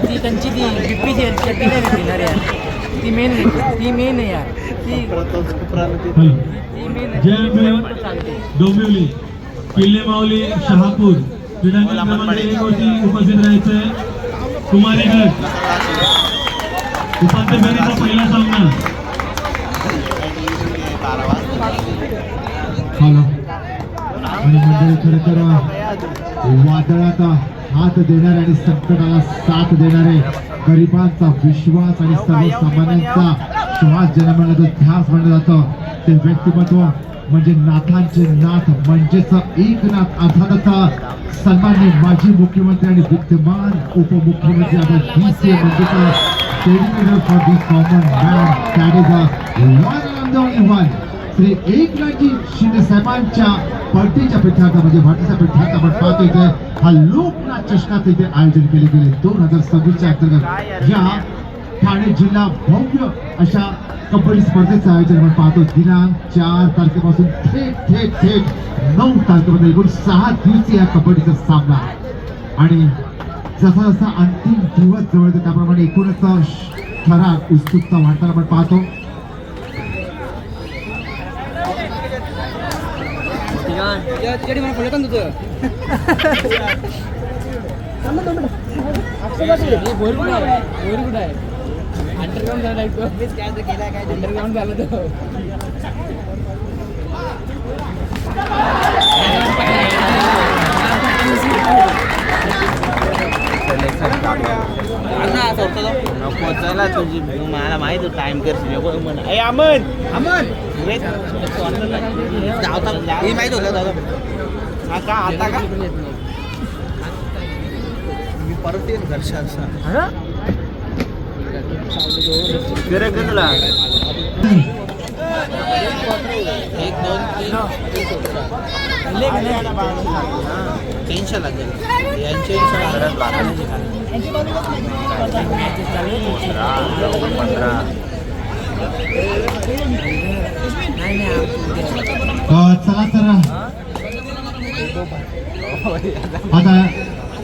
ती त्यांची ती बिप्पीची चटणी नाही देणार यार, ती मेन आहे यार, ती मेन चालते. डोंबिवली किल्ले माऊली शहापूर क्रीडांगण क्रमांक 1 वरती उपस्थित राहायचंय. कुमारी गट उपांत्य फेरीचा पहिला सामना. आणि मंडळी खरं तर वादळाचा हात देणारे आणि संकटाला साथ देणारे, गरिबांचा विश्वास आणि सर्वसामान्यांचा श्वास ज्याला म्हणलं जातं, ध्यास म्हणलं जातं, ते व्यक्तिमत्व म्हणजे नाथांचे नाथ म्हणजेच एकनाथ अर्थातच सन्माननीय माजी मुख्यमंत्री आणि विद्यमान उपमुख्यमंत्री आता DC म्हणजे dedicated for the common man, that is one and only one, Shri Eknathji Shinde साहेबांच्या पलटीच्या पीठात म्हणजे भाटीच्या पीठात आपण पाहतो इथे हा लोकनाथ चषकाचं इथे आयोजन केले गेले 2026च्या अंतर्गत. या ठाणे जिल्हा भव्य अशा कबड्डी स्पर्धेचं आयोजन आपण पाहतो. दिनांक 4 तारखेपासून थेट 9 तारखेपर्यंत एकूण 6 दिवसीय या कबड्डीचा सामना. आणि जसा जसा अंतिम दिवस जवळ येतो त्याप्रमाणे एकूणच थरार उत्सुकता वाढताना आपण पाहतो. अंडरग्राउंड झाला अंडरग्राउंड झालं तो पोचायला तुझी मला माहित टाइम करशील अमन माहित होतं दादा का आता का मी परत येईन घरच्या तुला 1 2 3 टेन्शन लागेल यांच्या चला तर आता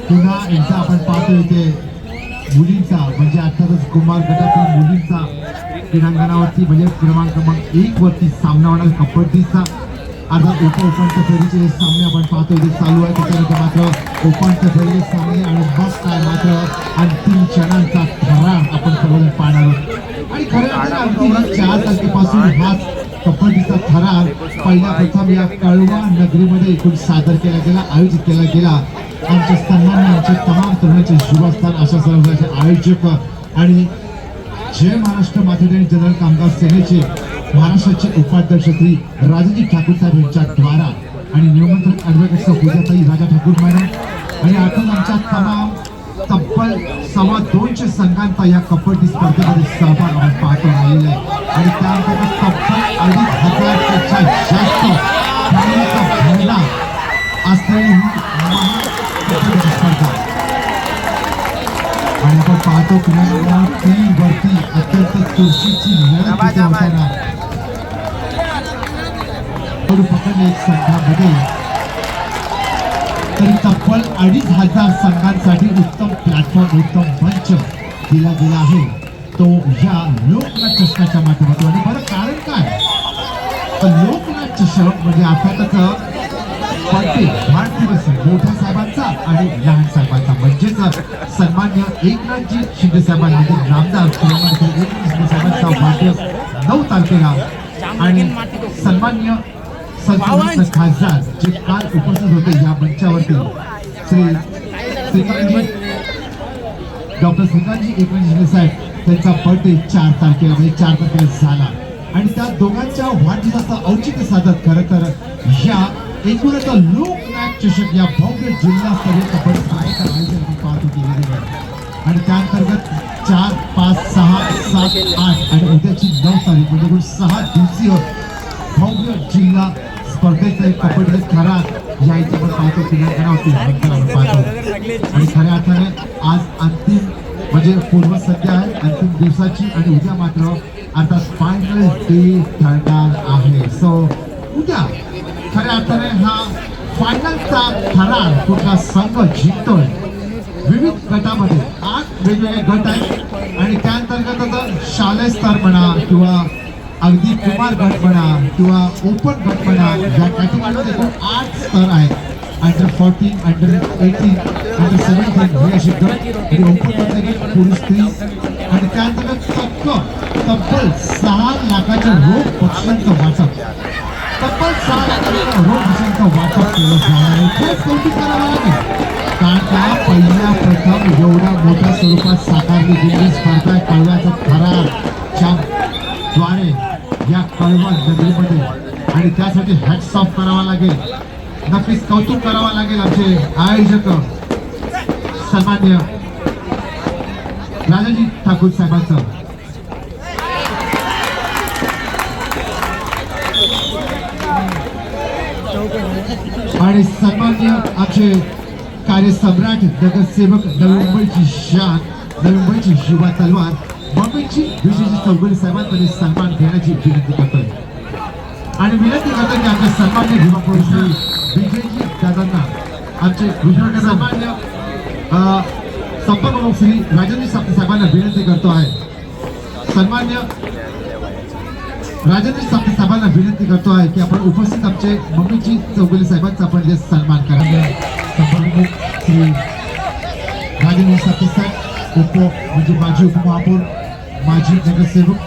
पुन्हा एकदा आपण पाहतो इथे मुलींचा म्हणजे अर्थातच कुमार गटातील मुलींचा क्रीडांगणावरती म्हणजे क्रमांक 1 वरती सामना होणार कबड्डीचा. आता उपांत्य फेरीचे सामने आपण पाहतो इथे चालू आहे. त्याच्यानंतर मात्र उपांत्य फेरीचे सामने आणि बस काय मात्र अंतिम क्षणांचा थरार आपण सर्वजण पाहणार आहोत. आणि खरं अगदी 4 तारखेपासून हाच कबड्डीचा थरार पहिल्या प्रथम या कळवा नगरीमध्ये एकूण सादर केला गेला, आयोजित केला गेला. आमचे सन्माननीय आमचे तमाम तरुणांचे युवास्थान अशा सर्वांचे आयोजक आणि जय महाराष्ट्र माथेडी आणि जनरल कामगार सेनेचे महाराष्ट्राचे उपाध्यक्ष श्री राजाजी ठाकूर साहेब यांच्या द्वारा आणि निमंत्रण ॲडव्होकेट पूजाताई राजा ठाकूर मॅडम आणि अर्थात आमच्या तमाम तब्बल 225 संघांचा या कबड्डी स्पर्धेमध्ये सहभाग आपण पाहतो राहिलेला आहे. आणि त्याअंतर्गत तब्बल 2,500 पेक्षा जास्त खेळाडूंचा भरणा असलेली ही स्पर्धा. आणि आपण पाहतो क्रीडांगणावर 3 वरती अत्यंत चुरशीची लढत होताना पकडले संघामध्ये तरी तब्बल 2,500 संघांसाठी उत्तम प्लॅटफॉर्म उत्तम मंच दिला गेला आहे तो या लोकनाथ चषकाच्या माध्यमातून. आणि बरं कारण काय तर लोकनाथ चषक म्हणजे अर्थातच भारतीय मोठ्या साहेबांचा आणि लहान साहेबांचा म्हणजेच सन्मान्य एकनाथजी शिंदे साहेबांना नामदार शिंदे साहेबांचा वाढदिवस 9 तारखेला आणि सन्मान्य खासदार जे काल उपस्थित होते या मंचावरती डॉक्टर श्रीकांतजी एकनाथजी शिंदे साहेब त्यांचा बर्थडे 4 तारखेला म्हणजे 4 तारखेला झाला. आणि त्या दोघांच्या वाढदिवसाचं औचित्य साधत खरं तर या एकूणच लोकनाथ चषक या भव्य जिल्हास्तरीय कबड्डी स्पर्धेचं आयोजन पाहतो केले गेले. आणि त्याअंतर्गत 4, 5, 6, 7, 8 आणि उद्याची 9 तारीख म्हणजे 6 दिवसीय भव्य जिल्हा स्पर्धेचं एक कबड्डी थरार या इथे आपण पाहतो क्रीडांगणावरती पाहतो. आणि खऱ्या अर्थाने आज अंतिम म्हणजे पूर्वसंध्या आहे अंतिम दिवसाची आणि उद्या मात्र आता फायनल डे ठरणार आहे. सो उद्या खऱ्या अर्थाने हा फायनलचा ठराव कुठला संघ जिंकतोय. विविध गटामध्ये 8 वेगवेगळे गट आहेत आणि त्या अंतर्गत आता शालेय स्तर म्हणा किंवा अगदी कुमार गट म्हणा किंवा ओपन गट म्हणा या कॅटेगरीमध्ये 8 स्तर आहेत. अंडर 14, अंडर 18, अंडर 17 हे असे गट आणि ओपन मधले गट पुरुष स्त्री आणि त्या अंतर्गत तब्बल 6 लाखाच्या रोख बक्षिसांचं वाटप तब्बल 6 लाखाच्या रोख बक्षिसांचं वाटप केलं जाणार आहे. खूप कौतुक करावं लागेल कारण का पहिल्या प्रथम एवढ्या मोठ्या स्वरूपात साकारली गेलेली स्पर्धा कळव्याचा थरारच्या द्वारे या कळवा नगरीमध्ये आणि त्यासाठी हॅट्स ऑफ करावा लागेल. नक्कीच कौतुक करावा लागेल आमचे आयोजक सन्मान्य राजाजी ठाकूर साहेबांचं. आणि सन्मान्य आमचे कार्यसम्राट नगरसेवक नवी मुंबईची शान नवी मुंबईची शिवा तलवार मुंबईची विजयजी चौगुले साहेबांकडे सन्मान घेण्याची विनंती करतोय आणि विनंती करतोय की आमचे सन्मान्य भीमापुरुष श्री विजयजी दादांना आमचे गुजरात सन्मान्य संपर्क प्रमुख श्री राजेंद्र साहेबांना विनंती करतो आहे. सन्मान्य राजेंद्र साहेबांना विनंती करतो आहे की आपण उपस्थित आमचे मुंबईची चौगुले साहेबांचा आपण सन्मान करा. संपर्क प्रमुख श्री राजेंद्र साहेब म्हणजे माजी उपमहापौर माजी नगरसेवक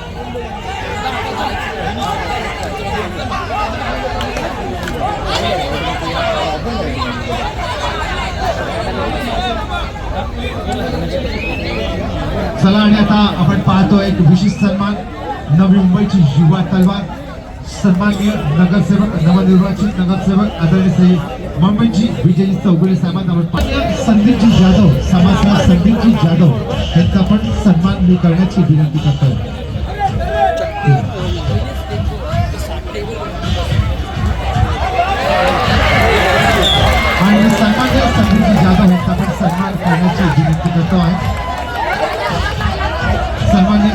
चला आणि आता आपण पाहतो एक विशेष सन्मान नवी मुंबईची युवा तलवार सन्माननीय नगरसेवक नवनिर्वाचित नगरसेवक आदरणीय श्री मुंबईची विजयजी चौगुले साहेबांना आपण संदीपजी जाधव समाजसेवक संदीपजी जाधव यांचा पण सन्मान मी करण्याची विनंती करतोय. आणि सन्माननीय संदीपजी जाधव यांचा पण सन्मान करण्याची विनंती करतो आहे. सन्माननीय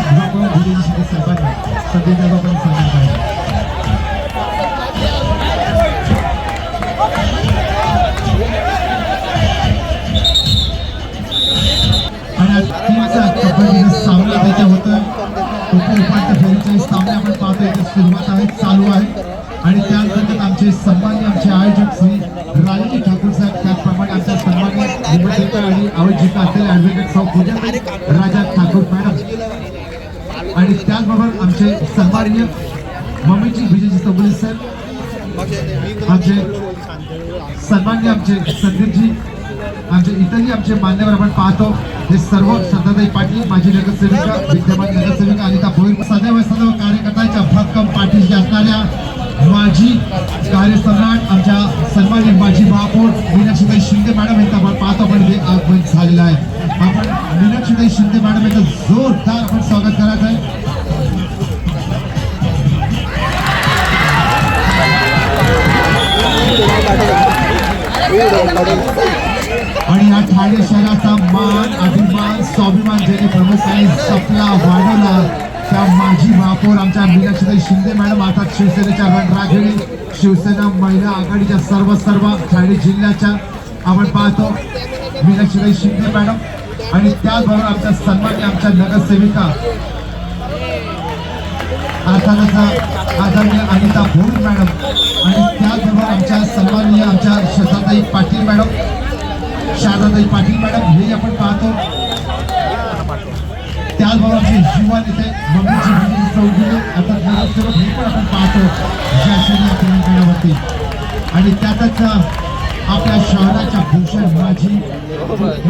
विजयजी साहेबांना संदीप जाधव पण सन्मान करायचा. सामना त्याच्या होतं उपांत्य फेरीच्या सामने आपण पाहतोय सुरुवात आहे चालू आहे आणि त्या अंतर्गत आमचे सन्मान्य आमचे आयोजक श्री राजाजी ठाकूर साहेब त्याचप्रमाणे आमच्या सन्मान्य निवडणूक आणि आयोजिका असलेले ॲडव्होकेट सौ पूजा राजा ठाकूर मॅडम आणि त्याचबरोबर आमचे सन्माननीय मुंबईची विजयजी चौगुले साहेब आमचे सन्मान्य आमचे संदीपजी आमचे इतरही आमचे मान्यवर आपण पाहतो हे सर्व श्रद्धाताई पाटील माजी नगरसेविका विद्यमान नगरसेविका अनिता भोईर सदैव कार्यकर्त्यांच्या भक्कम पाठीशी असणाऱ्या माजी कार्यसम्राट आमच्या सन्माननीय माजी महापौर मीनाक्षीताई शिंदे मॅडम यांचा आपण पाहतो आपण हे आगमन झालेलं आहे. आपण मीनाक्षीताई शिंदे मॅडम यांचं जोरदार आपण स्वागत करायचं आहे. आणि या ठाणे शहराचा मान अभिमान स्वाभिमान ज्यांनी प्रमुखांनी जपला वाढवला त्या माजी महापौर आमच्या मीनाक्षीताई शिंदे मॅडम अर्थात शिवसेनेच्या रणरागिणी शिवसेना महिला आघाडीच्या सर्व ठाणे जिल्ह्याच्या आपण पाहतो मीनाक्षीताई शिंदे मॅडम आणि त्याचबरोबर आमच्या सन्मान्य आमच्या नगरसेविका अर्थातच आदरणीय अनिता भोईर मॅडम आणि त्याचबरोबर आमच्या सन्माननीय आमच्या श्रद्धाताई पाटील मॅडम शारदाताई पाटील मॅडम हे आपण पाहतो. त्याचबरोबर आमचे युवा नेते मुंबईची विजयजी चौगुले अर्थात नगरसेवक हे पण आपण पाहतो ज्या तेलंगणावरती आणि त्यातच आपल्या शहराच्या भूषण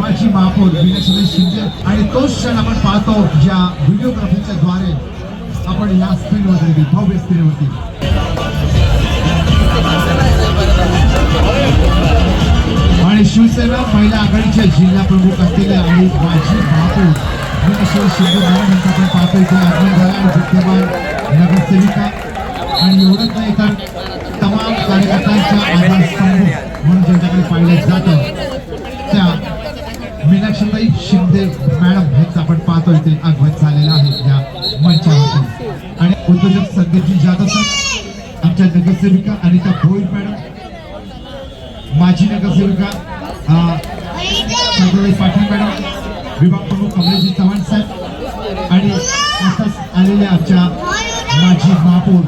माजी महापौर मीनाक्षीताई शिंदे आणि तोच क्षण आपण पाहतो ज्या व्हिडिओग्राफीच्या द्वारे आपण या स्क्रीनवरती भव्य स्क्रीनवरती आणि शिवसेना महिला आघाडीच्या जिल्हा प्रमुख असलेल्या आणि माजी महापौर मीनाक्षीताई शिंदे मॅडम यांचा आपण पाहतोय ते आगमन झाला आणि विद्यमान नगरसेविका आणि एवढंच नाही तर तमाम कार्यकर्त्यांच्या आधारस्तंभ म्हणून ज्यांच्याकडे पाहिलं जातं त्या मीनाक्षीताई शिंदे मॅडम आमच्या नगरसेविका अनिता भोईर मॅडम, माजी नगरसेविका शांताबाई पाटील मॅडम, विभाग प्रमुख कमलेशजी चव्हाण साहेब आणि आताच आलेल्या आमच्या माजी महापौर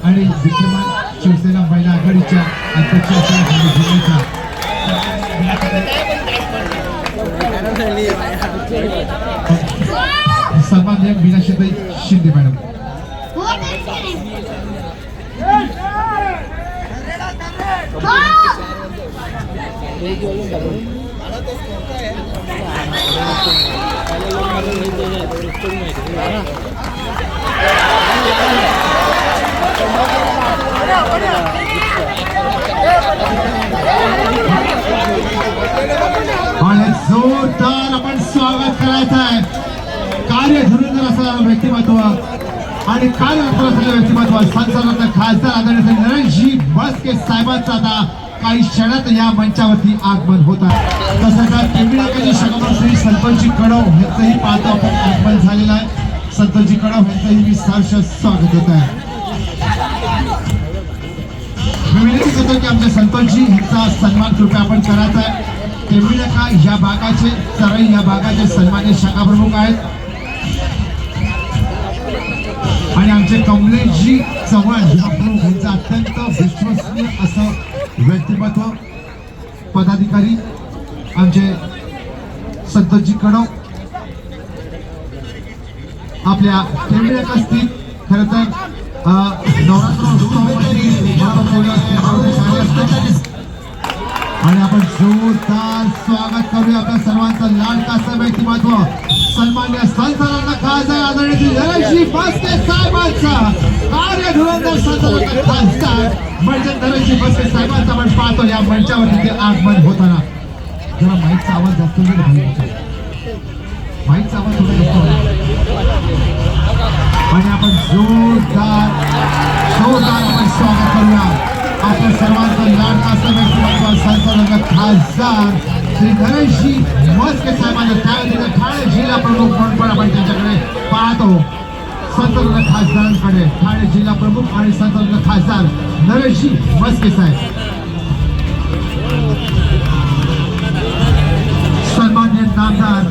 आणि विद्यमान शिवसेना महिला आघाडीच्या अध्यक्ष जिल्ह्याच्या सन्माननीय मीनाक्षीताई शिंदे मॅडम. आणि जोरदार आपण स्वागत करायचं आहे. कार्य धुरंधर असणारं व्यक्तिमत्व आणि कार्य असणारं व्यक्तिमत्व संसदाचा खासदार आदरणीय नरेशजी म्हस्के साहेबांचा आता काही क्षणात या मंचावरती आगमन होत आहे. तसंच टेंबिळाकाची शंकर श्री संतोषजी कडव यांचंही पाहतो आपण आगमन झालेलं आहे. संतोषजी कडव यांचंही मी सहर्ष स्वागत होत आहे. मी विनंती करतो की आमच्या संतोषजी यांचा सन्मान कृपया आपण करायचा आहे. टेंबिळाका या भागाचे चराई या भागाचे सन्मान्य शाखा प्रमुख आहेत आणि आमचे कमलेशजी चव्हाण या प्रमुख यांचं अत्यंत विश्वसनीय असं व्यक्तिमत्व पदाधिकारी आमचे संतोषजी कडव आपल्या टेंबिळाका स्थित खरं तर नवरात्र उत्सवामध्ये आणि आपण जोरदार स्वागत करूया आपल्या सर्वांचं लाडकाचं व्यक्तिमत्व सन्मान्य संचालक खासदार आदरणीय नरेशजी म्हस्के साहेबांचा कार्य धुरंधर संचालक खासदार म्हणजे नरेशजी म्हस्के साहेबांचा आपण पाहतो या मंचावरती ते आगमन होताना. जरा माईकचा आवाज जास्त माईकचा आवाज थोडा जास्त आणि आपण जोरदार आपण स्वागत करूया आपल्या सर्वांचं लाडकाचं व्यक्तिमत्व संचालक खासदार श्री नरेशजी म्हस्के साहेबांना त्यावेळी ठाणे जिल्हा प्रमुख म्हणून पण आपण त्यांच्याकडे पाहतो. संचालक खासदारांकडे ठाणे जिल्हा प्रमुख आणि संचालक खासदार नरेशजी म्हस्के साहेब. सन्मान्य नामदार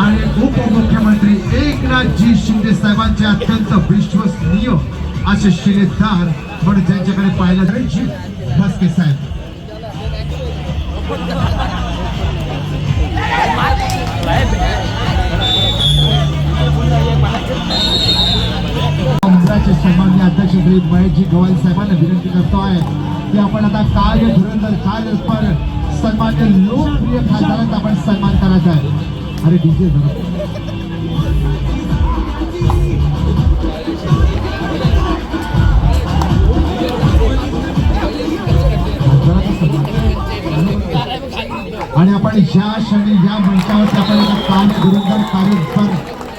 आणि उपमुख्यमंत्री एकनाथजी शिंदे साहेबांचे अत्यंत विश्वसनीय असे शिलेदार म्हणून ज्यांच्याकडे पाहिलं नरेशजी म्हस्के साहेब. मंडळाचे सन्माननीय अध्यक्ष श्री महेशजी गवाई साहेबांना विनंती करतो आहे की आपण आता कार्य धुरंधर कार्यपर सन्मान्य लोकप्रिय खासदारांचा आपण सन्मान करायचा आहे. अरे डीजे आणि आपण ज्या क्षणी या मंचावरती आपण कार्य धुरंधर कार्यपर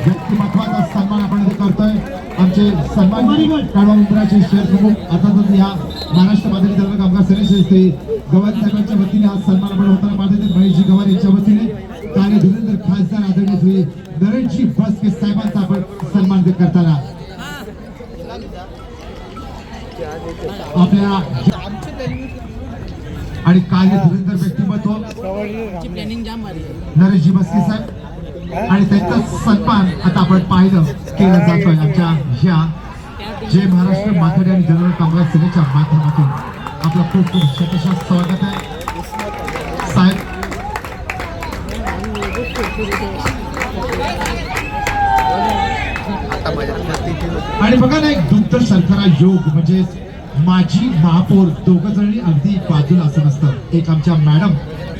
व्यक्तिमत्वाचा सन्मान आपण करतोय. आमचे सन्मान काढवा मंडळाचे शहर प्रमुख अर्थातच या महाराष्ट्र माध्यमिक धर्म कामगार सेनेचे श्री गवार साहेबांच्या वतीने हा सन्मान आपण होताना पाहतो. महेशजी गवार यांच्या वतीने कार्य धुरंधर खासदार आदरणीय श्री नरेशजी म्हस्के साहेबांचा आपण सन्मान करताना आपल्या आणि कार्य धुरंधर व्यक्तिमत्व नरेशजी म्हस्के साहेब आणि त्यांचा सन्मान आता आपण पाहिलं केला जातोय आमच्या ह्या जय महाराष्ट्र माथाडी आणि जनरल कामगार सेनेच्या माध्यमातून. आपलं खूप खूप शतशः स्वागत आहे साहेब. आणि बघा ना, एक दुग्ध सरकारा योग म्हणजे माजी महापौर दोघं जणी अगदी बाजूला असं नसतं. एक आमच्या मॅडम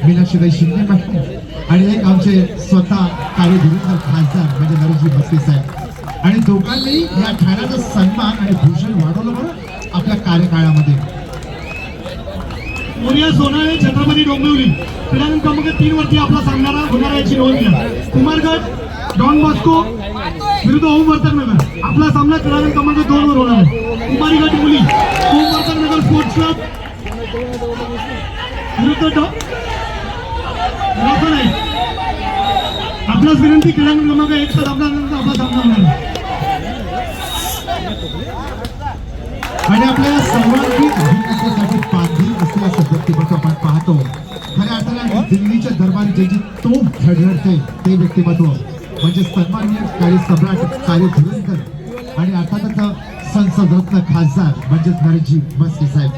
मीनाक्षीताई शिंदे मॅडम आणि एक आमचे स्वतः कार्य धुरंधर खासदार म्हणजे नरेशजी म्हस्के साहेब आणि दोघांनी या ठाण्याचा सन्मान आणि भूषण वाढवलं बरं आपल्या कार्यकाळामध्ये. मोरिया सोनाळे छत्रपती डोंबिवली क्रीडांगण क्रमांक 3 वरती आपला सामना होणार याची नोंद घ्या. कुमारगड डॉन बॉस्को विरुद्ध ओमवर्धक नगर आपला सामना क्रीडांगण क्रमांक 2 वर होणार आहे. कुमारी गट मुली ओमवर्धक नगर स्पोर्ट्स क्लब विरुद्ध आपल्याच विनंती क्रीडांगण क्रमांक 1 आपला सामना होणार आहे. आणि आपल्या सर्वांगीण विकासासाठी बांधील असलेला व्यक्तिमत्व आपण पाहतो. खऱ्या अर्थाने दिल्लीच्या दरबारी ज्याची तोफ धडधडते ते व्यक्तिमत्व म्हणजे सन्माननीय कार्यसम्राट कार्यधुरंकर आणि अर्थातच संसद रत्न खासदार म्हणजेच नरेशजी म्हस्के साहेब.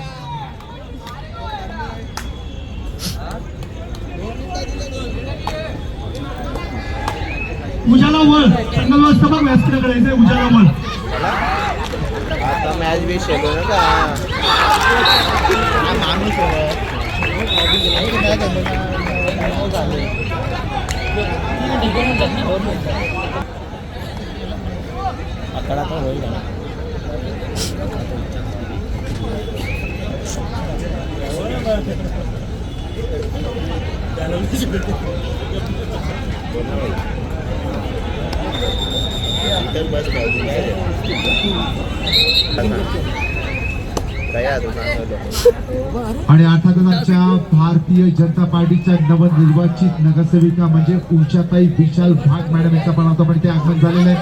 उजाला वळ संगल वाजता बघ व्यासपीठाकडे करायचंय. उजाला वळ आता मॅच बी शेलो ना का माणूस आकडा तर होईल ना. आणि अर्थातच आमच्या भारतीय जनता पार्टीच्या नवनिर्वाचित नगरसेविका म्हणजे उषाताई विशाल भाग मॅडम यांचा पण आता पण ते आगमन झालेलं आहे.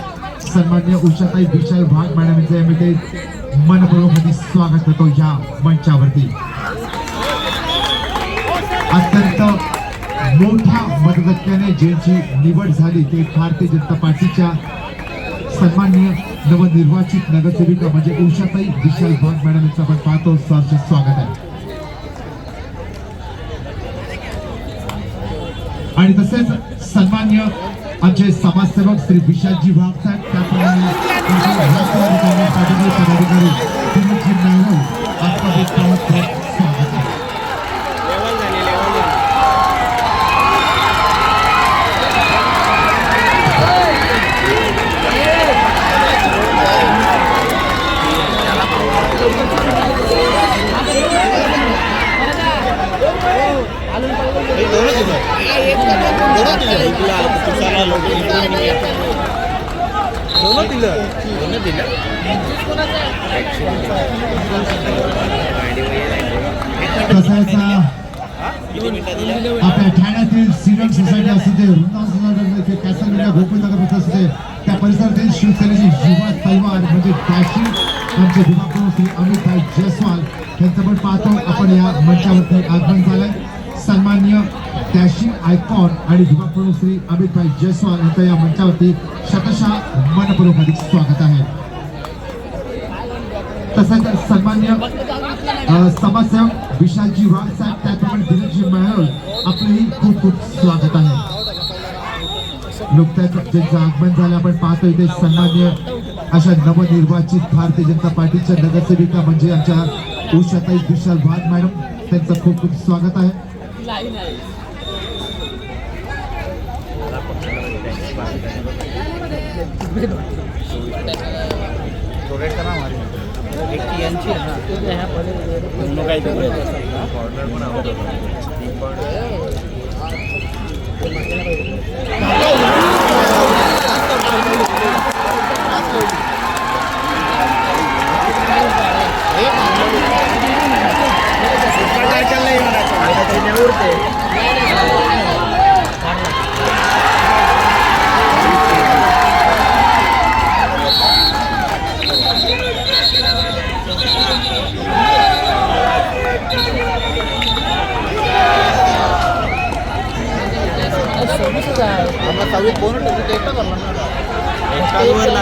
सन्मान्य उषाताई विशाल भाग मॅडम यांचं आम्ही ते मनपूर्वक स्वागत करतो या मंचावरती. अत्यंत मोठ्या मतधक्क्याने ज्यांची निवड झाली ते भारतीय जनता पार्टीच्या सन्माननीय नवनिर्वाचित नगरसेविका म्हणजे उषाताई विशाल भाग मॅडम यांचं आपण पाहतो. सहर्ष स्वागत आहे. आणि तसेच सन्मान्य आमचे समाजसेवक श्री विशालजी भाग साहेब त्याप्रमाणे पदाधिकारी दिलीपजी नायवल आपलं स्वागत आहे. तसंच आपल्या ठाण्यातील सिव्हिल सोसायटी असू दे, वृंदावन सोसायटी कॅसलविला गोकुलनगर असू दे, त्या परिसरातील शिवसेनेची युवा तलवार म्हणजे डॅशिंग आमचे विभाग श्री अमितभाई जयस्वाल यांचं पण पाहतो आपण या मंचावरती आगमन झालंय. सन्मान्य डॅशिंग आयकॉन आणि विभाग प्रमुख श्री अमितभाई जयस्वाल यांचं या मंचावरती शतशः मनपूर्वक अधिक स्वागत आहे. तसंच सन्मान्य समाजसेवक विशालजी वाघ साहेब त्याप्रमाणे दिलीपजी महल आपलंही खूप खूप स्वागत आहे. नुकत्याच ज्यांचं आगमन झालं आपण पाहतो इथे सन्मान्य अशा नवनिर्वाचित भारतीय जनता पार्टीच्या नगरसेविका म्हणजे आमच्या उषाताई विशाल भाग मॅडम त्यांचं खूप खूप स्वागत आहे. यांची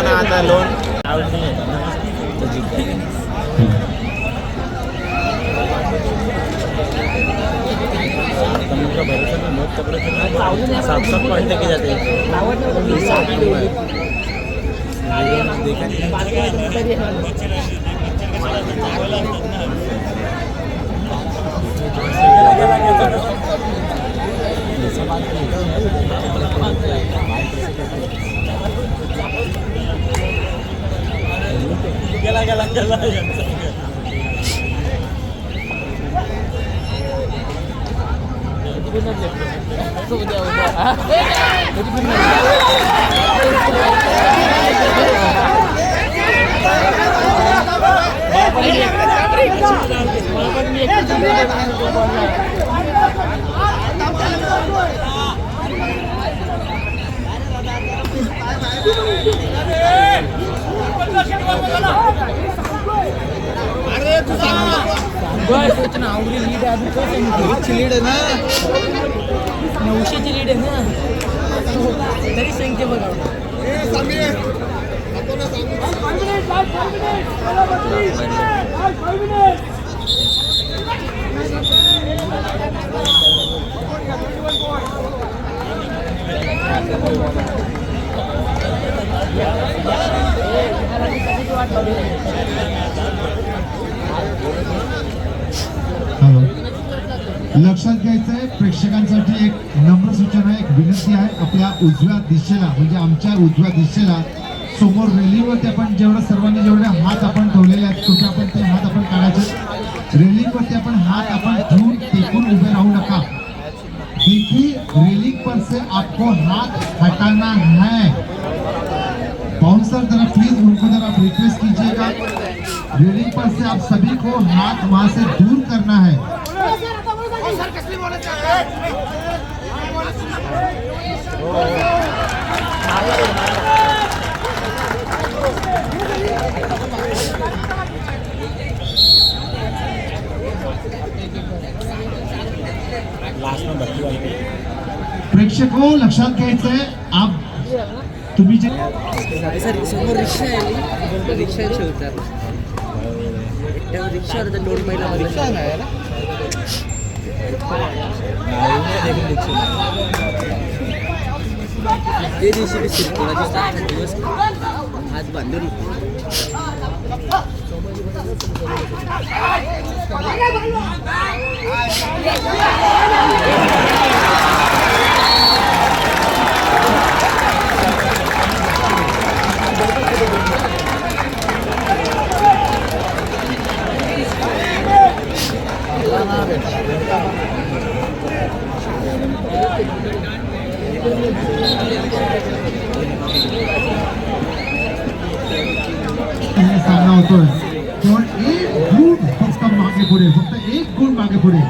आता लोन सात सात पॉइंट के जाते बस ना आवडी लीड आहे अजून कसं आहे? लीड आहे ना 900ची लीड आहे ना तरी सांगते बघा हॅलो. लक्षात घ्यायचंय प्रेक्षकांसाठी एक नम्र सूचना आहे, एक विनंती आहे. आपल्या उजव्या दिशेला म्हणजे आमच्या उजव्या दिशेला समोर रेलिंगवरती आपण जेवढे जेवढे हात आपण ठेवलेले आहेत कुठे आपण ते हात आपण काढायचे. रेलिंगवरती आपण हात आपण ठेवून टेकून उभे राहू नका. देखिए रेलिंग पर से आपको हाथ हटाना है. बाउंसर जरा प्लीज उनको जरा रिक्वेस्ट कीजिएगा. रेलिंग पर से आप सभी को हाथ वहां से दूर करना है. प्रेक्षको लक्षात घ्यायचंय आप तुम्ही जे सर समोर रिक्षा आहे रिक्षा ठेवतात रिक्षावर तर 2 महिला रिक्षा नाही ना ते दिवशी बी सिरकोळाची दिवस हात बांधून सामना होतोय केवळ एक गुण फक्त मागे पुढे, फक्त एक गुण मागे पुढे.